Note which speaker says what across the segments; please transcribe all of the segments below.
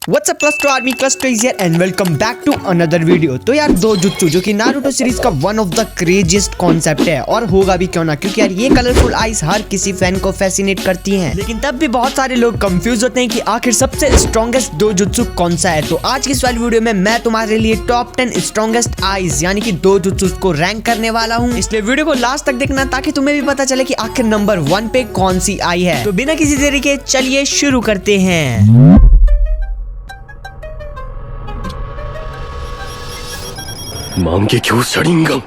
Speaker 1: What's up Cluster Army, Cluster is here and welcome back to another video। तो यार दो jutsu जो कि नारुतो सीरीज का one of the craziest concept है और होगा भी क्यों ना, क्योंकि यार ये कलरफुल आइज हर किसी फैन को फैसिनेट करती हैं। लेकिन तब भी बहुत सारे लोग कंफ्यूज होते हैं कि आखिर सबसे स्ट्रॉन्गेस्ट दो जुत्सु कौन सा है। तो आज की इस वाली वीडियो में मैं तुम्हारे लिए टॉप 10 स्ट्रॉन्गेस्ट आइज यानी कि दो जुत्सु को रैंक करने वाला हूँ, इसलिए वीडियो को लास्ट तक देखना ताकि तुम्हें भी पता चले कि आखिर नंबर 1 पे कौन सी आई है। तो बिना किसी देरी के चलिए शुरू करते हैं।
Speaker 2: 만개교 샤링강।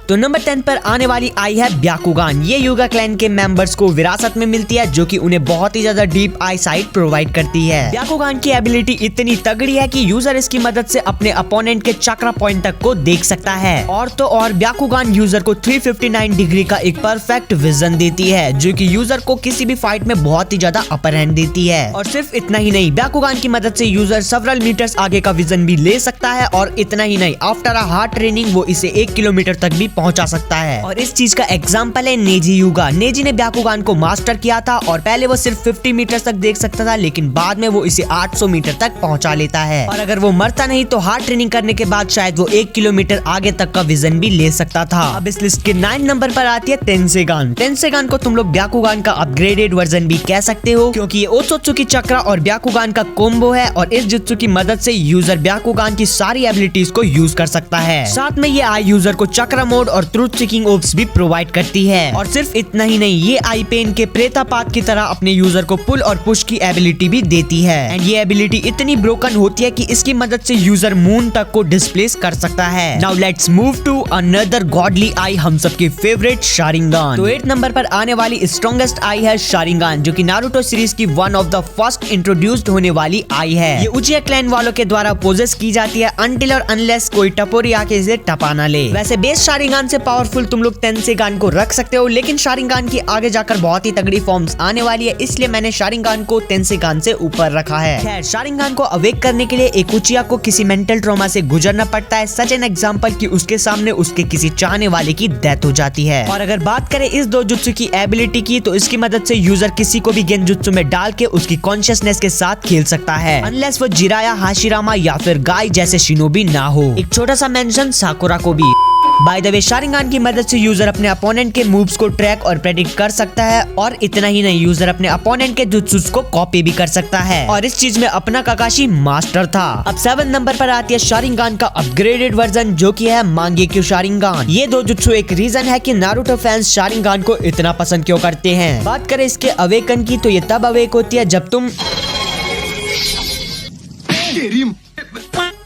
Speaker 1: तो नंबर 10 पर आने वाली आई है ब्याकुगान। ये युगा क्लैन के मेंबर्स को विरासत में मिलती है जो कि उन्हें बहुत ही ज्यादा डीप आई साइट प्रोवाइड करती है। ब्याकुगान की एबिलिटी इतनी तगड़ी है कि यूजर इसकी मदद से अपने अपोनेंट के चक्रा पॉइंट तक को देख सकता है। और तो और ब्याकुगान यूजर को 359 डिग्री का एक परफेक्ट विजन देती है जो कि यूजर को किसी भी फाइट में बहुत ही ज्यादा अपर हैंड देती है। और सिर्फ इतना ही नहीं, ब्याकुगान की मदद से यूजर सेवरल मीटर्स आगे का विजन भी ले सकता है। और इतना ही नहीं, आफ्टर अ हार्ड ट्रेनिंग वो इसे 1 किलोमीटर तक भी पहुंचा सकता है। और इस चीज का एग्जांपल है नेजी युगा। नेजी ने ब्याकुगान को मास्टर किया था और पहले वो सिर्फ 50 मीटर तक देख सकता था, लेकिन बाद में वो इसे 800 मीटर तक पहुंचा लेता है। और अगर वो मरता नहीं तो हार्ड ट्रेनिंग करने के बाद शायद वो 1 किलोमीटर आगे तक का विजन भी ले सकता था। अब इस लिस्ट के 9 नंबर पर आती है टेंसेगान। टेंसेगान को तुम लोग ब्याकुगान का अपग्रेडेड वर्जन भी कह सकते हो, क्योंकि ये ओत्सुत्सुकी चक्रा और ब्याकुगान का कोम्बो है। और इस जुत्सु की मदद से यूजर ब्याकुगान की सारी एबिलिटीज को यूज कर सकता है। साथ में ये आई यूजर को चक्रा मोड और ट्रूथ सीकिंग ओब्स भी प्रोवाइड करती है। और सिर्फ इतना ही नहीं, ये आई पेन के प्रेतापात की तरह अपने यूजर को पुल और पुश की एबिलिटी भी देती है। एंड ये एबिलिटी इतनी ब्रोकन होती है कि इसकी मदद से यूजर मून तक को डिस्प्लेस कर सकता है। Now let's move to another godly eye, हम सबकी फेवरेट शारिंगान। तो 8 नंबर पर आने वाली स्ट्रॉन्गेस्ट आई है शारिंगान, जो कि नारुतो सीरीज की one of the first introduced होने वाली आई है। ये उचिया क्लैन वालों के द्वारा पोजेस की जाती है अनटिल और अनलेस कोई टपोरी आके इसे टपा ना ले। वैसे बेस शारिंगान से पावरफुल तुम लोग टेंसेगान को रख सकते हो, लेकिन शारिंगान की आगे जाकर बहुत ही तगड़ी फॉर्म्स आने वाली है, इसलिए मैंने शारिंगान को टेंसेगान से ऊपर रखा है। खैर, शारिंगान को अवेक करने के लिए एक उचिया को किसी मेंटल ट्रॉमा से गुजरना पड़ता है, सच एन एग्जांपल कि उसके सामने उसके किसी चाहने वाले की डेथ हो जाती है। और अगर बात करें इस दो जुत्सु की एबिलिटी की, तो इसकी मदद से यूजर किसी को भी गेंजुत्सु में डाल के उसकी कॉन्शियसनेस के साथ खेल सकता है, अनलेस वो जिराया, हाशिरामा या फिर गाय जैसे शिनोबी ना हो। एक छोटा सा मेंशन साकुरा को भी। बाय द वे, शारिंगान की मदद से यूजर अपने अपोनेंट के मूव्स को ट्रैक और प्रेडिक्ट कर सकता है। और इतना ही नहीं, यूजर अपने अपोनेंट के जुत्सुस को कॉपी भी कर सकता है। और इस चीज में अपना काकाशी मास्टर था। अब 7 नंबर पर आती है शारिंगान का अपग्रेडेड वर्जन, जो कि है मांगेक्यू शारिंगान। ये दो जुत्सु एक रीजन है कि नारुतो फैंस शारिंगान को इतना पसंद क्यों करते हैं। बात करें इसके अवेकन की, तो ये तब अवेक होती है जब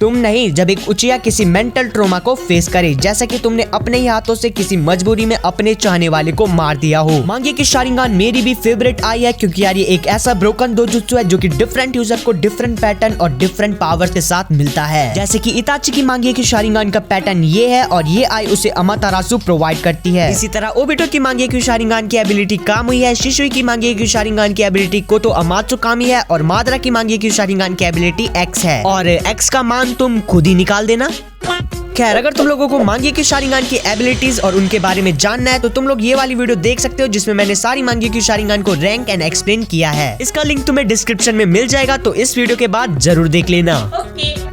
Speaker 1: तुम नहीं, जब एक उचिया किसी मेंटल ट्रोमा को फेस करे, जैसा कि तुमने अपने ही हाथों से किसी मजबूरी में अपने चाहने वाले को मार दिया हो। मांगेक्यू शारिंगान मेरी भी फेवरेट आई है, क्योंकि यार ये एक ऐसा ब्रोकन दोजुत्सु है जो कि डिफरेंट यूजर को डिफरेंट पैटर्न और डिफरेंट पावर्स के साथ मिलता है। जैसे कि इताची की मांगेक्यू शारिंगान का पैटर्न ये है और ये आई उसे अमातेरासु प्रोवाइड करती है। इसी तरह ओबिटो की मांगेक्यू शारिंगान की एबिलिटी कामुई है, शिशुई की मांगेक्यू शारिंगान की एबिलिटी कोतो अमात्सुकामी है और मादरा की मांगेक्यू शारिंगान की एबिलिटी एक्स है। और एक्स का मान तुम खुद ही निकाल देना। खैर, अगर तुम लोगों को मांगेक्यू शारिंगान की एबिलिटीज और उनके बारे में जानना है तो तुम लोग ये वाली वीडियो देख सकते हो, जिसमें मैंने सारी मांगेक्यू शारिंगान को रैंक एंड एक्सप्लेन किया है। इसका लिंक तुम्हें डिस्क्रिप्शन में मिल जाएगा, तो इस वीडियो के बाद जरूर देख लेना।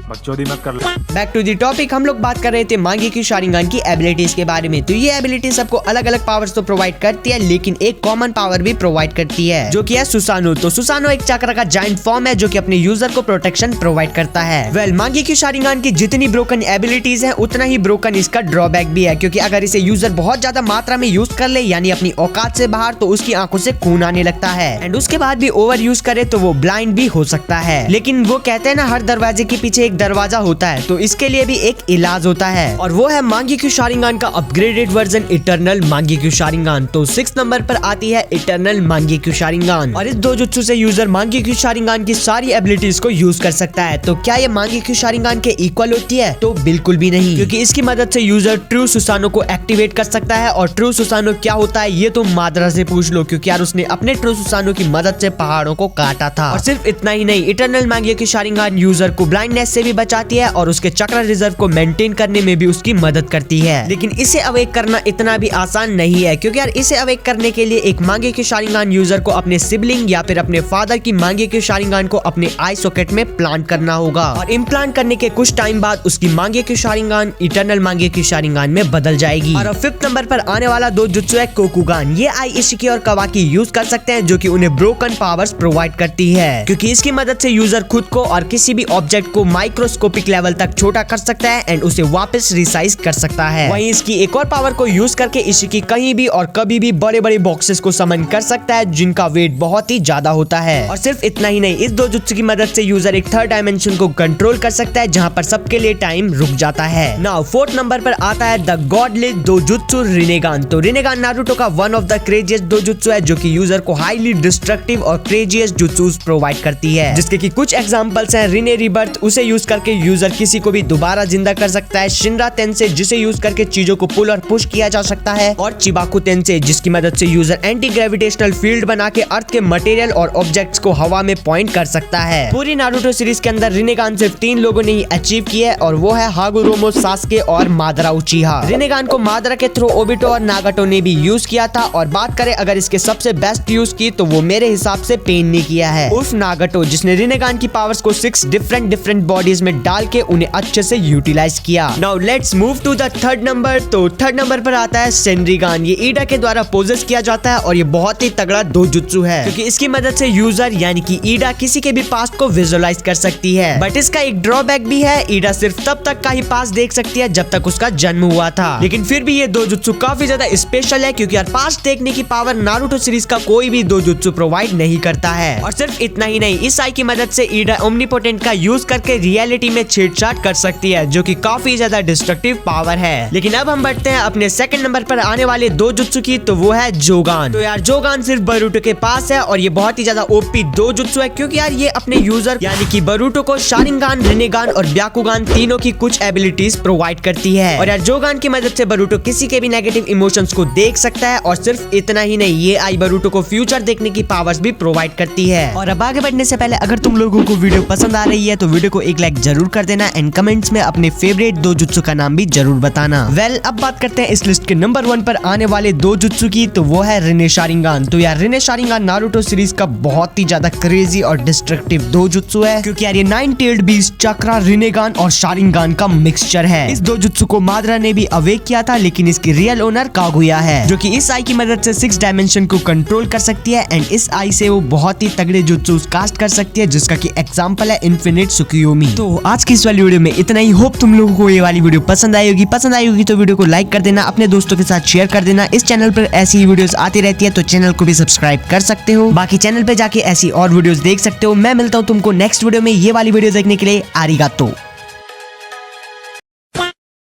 Speaker 2: बकचोदी मत कर।
Speaker 1: बैक टू दी टॉपिक, हम लोग बात कर रहे थे मांगेक्यू शारिंगान की एबिलिटीज के बारे में। तो ये एबिलिटी सबको अलग अलग पावर्स तो प्रोवाइड करती है, लेकिन एक कॉमन पावर भी प्रोवाइड करती है, जो कि है सुसानो। तो सुसानो एक चक्र का जायंट फॉर्म है जो कि अपने यूजर को प्रोटेक्शन प्रोवाइड करता है। वेल, मांगेक्यू शारिंगान की जितनी ब्रोकन एबिलिटीज है, उतना ही ब्रोकन इसका ड्रॉबैक भी है, क्योंकि अगर इसे यूजर बहुत ज्यादा मात्रा में यूज कर ले, यानी अपनी औकात से बाहर, तो उसकी आंखों से खून आने लगता है। एंड उसके बाद भी ओवर यूज करे तो वो ब्लाइंड भी हो सकता है। लेकिन वो कहते हैं ना, हर दरवाजे के पीछे एक दरवाजा होता है, तो इसके लिए भी एक इलाज होता है, और वो है मांगेक्यू शारिंगान का अपग्रेडेड वर्जन इटर्नल मांगेक्यू शारिंगान। तो 6 नंबर पर आती है इटर्नल मांगेक्यू शारिंगान। और इस दो जुत्सु से यूजर मांगेक्यू शारिंगान की सारी एबिलिटीज को यूज कर सकता है। तो क्या ये मांगेक्यू शारिंगान के इक्वल होती है? तो बिल्कुल भी नहीं, क्योंकि इसकी मदद से यूजर ट्रू सुसानो को एक्टिवेट कर सकता है। और ट्रू सुसानो क्या होता है ये तुम मादरा से पूछ लो, क्योंकि यार उसने अपने ट्रू सुसानो की मदद से पहाड़ों को काटा था। और सिर्फ इतना ही नहीं, इटर्नल मांगेक्यू शारिंगान यूजर को ब्लाइंडनेस से भी बचाती है और उसके चक्र रिजर्व को मेंटेन करने में भी उसकी मदद करती है। लेकिन इसे अवेक करना इतना भी आसान नहीं है, क्योंकि यार इसे अवेक करने के लिए एक मांगे के शारिंगान यूजर को अपने सिबलिंग या फिर अपने फादर की मांगे के शारिंगान को अपने आई सॉकेट में प्लांट करना होगा और इम्प्लांट करने के कुछ टाइम बाद उसकी मांगे की शारिंगान इटर्नल मांगे की शारिंगान में बदल जाएगी। और अब 5th नंबर पर आने वाला दो जुत्सु है कोकुगान। ये आई इशिकी और कावाकी यूज कर सकते हैं, जो कि उन्हें ब्रोकन पावर्स प्रोवाइड करती है, क्योंकि इसकी मदद से यूजर खुद को और किसी भी ऑब्जेक्ट को माइक्रोस्कोपिक लेवल तक छोटा कर सकता है एंड उसे वापस रिसाइज कर सकता है। वहीं इसकी एक और पावर को यूज करके इशिकी कहीं भी और कभी भी बड़े बड़े बॉक्सेस को समन कर सकता है जिनका वेट बहुत ही ज्यादा होता है। और सिर्फ इतना ही नहीं, इस दो जुत्सु की मदद से यूजर एक थर्ड डायमेंशन को कंट्रोल कर सकता है जहां पर सबके लिए टाइम रुक जाता है। नाउ 4th नंबर पर आता है द गॉडलेस डोजुत्सु रिनेगान। तो रिनेगान नारुतो का वन ऑफ द क्रेजियस्ट डोजुत्सु है, जो कि यूजर को हाईली डिस्ट्रक्टिव और क्रेजियस्ट जुत्सुस प्रोवाइड करती है, जिसके की कुछ एग्जांपल्स हैं रिने रिबर्थ, उसे यूज करके यूजर किसी को भी दोबारा जिंदा कर सकता है, शिनरा तेंसे जिसे यूज करके चीजों को पुल और पुश किया जा सकता है, और चिबाकु तेंसे जिसकी मदद से यूजर एंटी ग्रेविटेशनल फील्ड बना के अर्थ के मटेरियल और ऑब्जेक्ट्स को हवा में पॉइंट कर सकता है। पूरी नारुतो सीरीज के अंदर रिनेगान सिर्फ 3 लोगों ने ही अचीव किया है और वो है हागुरोमो, सास्के और मादरा उचिहा। रिनेगान को मादरा के थ्रू ओबिटो और नागाटो ने भी यूज किया था, और बात करें अगर इसके सबसे बेस्ट यूज की तो वो मेरे हिसाब से पेन ने किया है। उस नागाटो जिसने रिनेगान की पावर्स को 6 डिफरेंट बॉडीज में डाल के उन्हें अच्छे से यूटिलाइज किया। Now let's move to the 3rd number. तो 3rd नंबर पर आता है सेनरिगान। ये ईडा के द्वारा पोजेस किया जाता है और ये बहुत ही तगड़ा डोजुत्सु है, क्योंकि इसकी मदद से यूजर यानी कि ईडा किसी के भी पास्ट को विजुअलाइज कर सकती है। बट इसका एक ड्रॉबैक भी है, ईडा सिर्फ तब तक का ही पास्ट देख सकती है जब तक उसका जन्म हुआ था। लेकिन फिर भी ये डोजुत्सु काफी ज्यादा स्पेशल है, क्योंकि यार पास्ट देखने की पावर नारुतो सीरीज का कोई भी डोजुत्सु प्रोवाइड नहीं करता है। और सिर्फ इतना ही नहीं, इस आई की मदद से ईडा ओमनीपोटेंट का यूज करके रियलिटी में छेड़छाड़ कर सकती है, जो कि काफी ज्यादा डिस्ट्रक्टिव पावर है। लेकिन अब हम बढ़ते हैं अपने 2nd नंबर पर आने वाले दो जुत्सु की, तो वो है जोगान। तो यार जोगान सिर्फ बरूटो के पास है और ये बहुत ही ज्यादा ओपी दो जुत्सु है, क्योंकि यार ये अपने यूजर यानी कि बरूटो को शारिंगान, रिनेगान और ब्याकुगान तीनों की कुछ एबिलिटीज प्रोवाइड करती है। और यार जोगान की मदद से बरूटो किसी के भी नेगेटिव इमोशंस को देख सकता है, और सिर्फ इतना ही नहीं, ये आई बरूटो को फ्यूचर देखने की पावर्स भी प्रोवाइड करती है। और अब आगे बढ़ने से पहले अगर तुम लोगों को वीडियो पसंद आ रही है तो वीडियो को एक लाइक जरूर कर देना एंड कमेंट्स में अपने फेवरेट दो जुत्सु का नाम भी जरूर बताना। अब बात करते हैं इस लिस्ट के नंबर 1 पर आने वाले दो जुत्सु की, तो वो है रिने शारिंगान। तो यार रिने शारिंगान नारुतो सीरीज का बहुत ही ज्यादा क्रेजी और डिस्ट्रक्टिव दो जुत्सु है, क्योंकि यार ये 9-tailed बीस्ट, चक्रा, रिनेगान और शारिंगान का मिक्सचर है। इस दो जुत्सु को मादरा ने भी अवेक किया था, लेकिन इसकी रियल ओनर कागुया है, जो कि इस आई की मदद से 6 डायमेंशन को कंट्रोल कर सकती है एंड इस आई से वो बहुत ही तगड़े जुत्सु कास्ट कर सकती है, जिसका की एग्जांपल है इन्फिनिट सुकियोमी। तो आज की इस वाली वीडियो में इतना ही। होप तुम लोगों को ये वाली वीडियो पसंद आई होगी तो वीडियो को लाइक कर देना, अपने दोस्तों के साथ शेयर कर देना। इस चैनल पर ऐसी ही वीडियोस आती रहती है, तो चैनल को भी सब्सक्राइब कर सकते हो। बाकी चैनल पे जाके ऐसी और वीडियोस देख सकते हो। मैं मिलता हूँ तुमको नेक्स्ट वीडियो में ये वाली वीडियो देखने के लिए। आरिगातो।